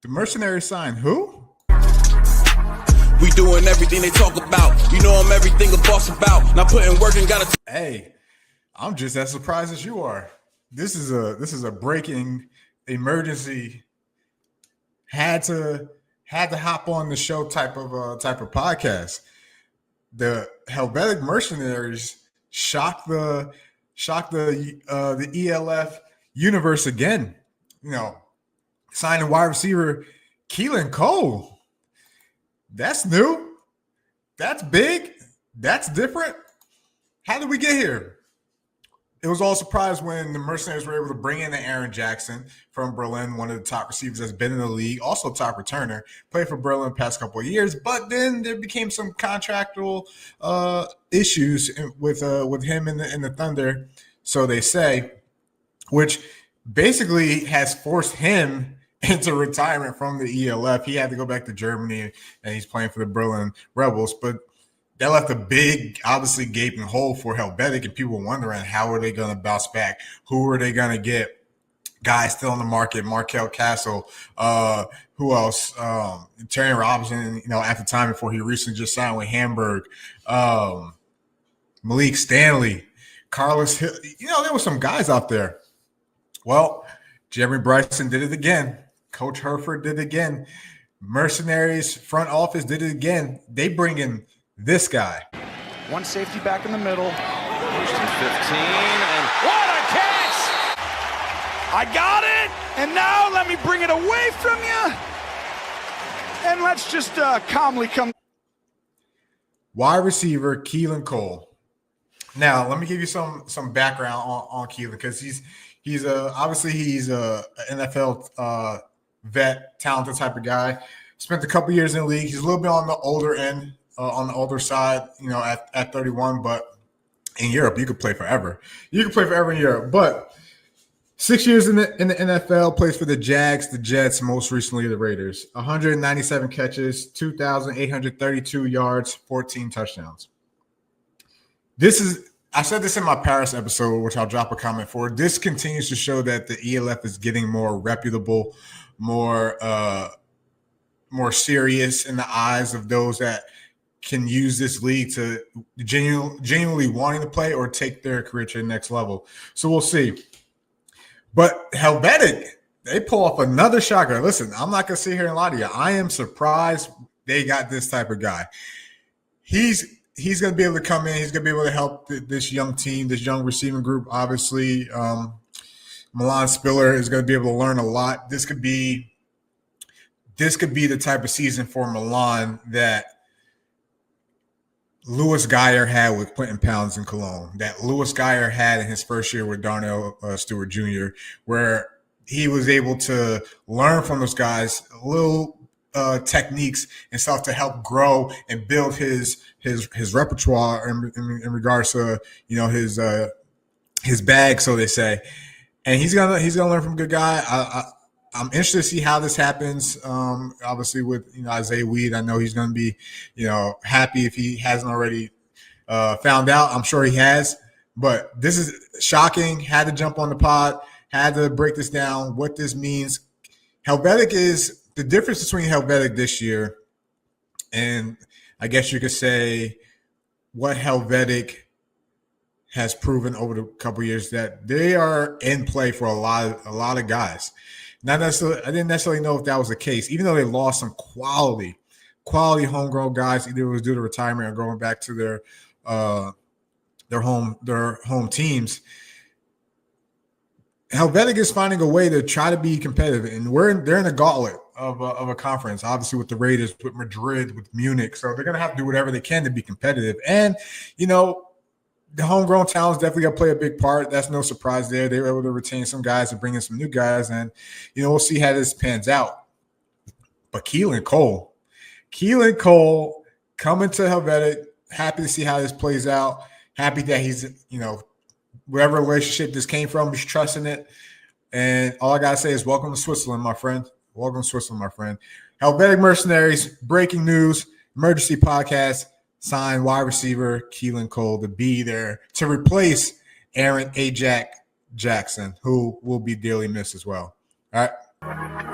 The Mercenaries signed who? We doing everything they talk about. You know I'm everything a boss about. Not putting work and gotta. Hey, I'm just as surprised as you are. This is a breaking emergency. Had to hop on the show type of podcast. The Helvetic Mercenaries shocked the ELF universe again. Signing wide receiver Keelan Cole. That's new. That's big. That's different. How did we get here? It was all surprise when the Mercenaries were able to bring in Aaron Jackson from Berlin, one of the top receivers that's been in the league, also top returner, played for Berlin the past couple of years. But then there became some contractual issues with him in the Thunder, so they say, which basically has forced him into retirement from the ELF. He had to go back to Germany, and he's playing for the Berlin Rebels. But that left a big, obviously, gaping hole for Helvetic, and people wondering how are they going to bounce back? Who are they going to get? Guys still on the market, Markel Castle. Who else? Terry Robinson, at the time before he recently just signed with Hamburg. Malik Stanley, Carlos Hill. There were some guys out there. Well, Jeremy Bryson did it again. Coach Herford did it again. Mercenaries front office did it again. They bring in this guy. One safety back in the middle. First and 15, and what a catch! I got it, and now let me bring it away from you, and let's just calmly come. Wide receiver Keelan Cole. Now, let me give you some background on Keelan, because he's obviously a NFL vet, talented type of guy. Spent a couple years in the league. He's a little bit on the older end, on the older side, at 31. But in Europe, you could play forever. You could play forever in Europe. But 6 years in the NFL, plays for the Jags, the Jets, most recently the Raiders. 197 catches, 2,832 yards, 14 touchdowns. I said this in my Paris episode, which I'll drop a comment for. This continues to show that the ELF is getting more reputable, more serious in the eyes of those that can use this league to genuinely wanting to play or take their career to the next level. So we'll see. But Helvetic, they pull off another shocker. Listen, I'm not going to sit here and lie to you. I am surprised they got this type of guy. He's going to be able to come in. He's going to be able to help this young team, this young receiving group. Obviously, Milan Spiller is going to be able to learn a lot. This could be the type of season for Milan that Louis Geyer had with Quentin Pounds in Cologne, that Louis Geyer had in his first year with Darnell Stewart Jr., where he was able to learn from those guys little techniques and stuff to help grow and build his repertoire in regards to his bag, so they say. And he's gonna learn from a good guy. I'm interested to see how this happens. Obviously, with Isaiah Weed, I know he's going to be happy if he hasn't already found out. I'm sure he has. But this is shocking. Had to jump on the pod. Had to break this down. What this means. Helvetic is the difference between Helvetic this year, and I guess you could say what Helvetic has proven over the couple of years, that they are in play for a lot of guys. Not necessarily, I didn't necessarily know if that was the case, even though they lost some quality homegrown guys, either it was due to retirement or going back to their home teams. Helvetic is finding a way to try to be competitive, and they're in the gauntlet of a conference, obviously with the Raiders, with Madrid, with Munich. So they're going to have to do whatever they can to be competitive. And, the homegrown talent is definitely going to play a big part. That's no surprise there. They were able to retain some guys and bring in some new guys, and, we'll see how this pans out. But Keelan Cole coming to Helvetic, happy to see how this plays out. Happy that he's, whatever relationship this came from, he's trusting it. And all I got to say is welcome to Switzerland, my friend. Welcome to Switzerland, my friend. Helvetic Mercenaries, breaking news, emergency podcast. Signed wide receiver Keelan Cole to be there to replace Aaron Jackson, who will be dearly missed as well. All right.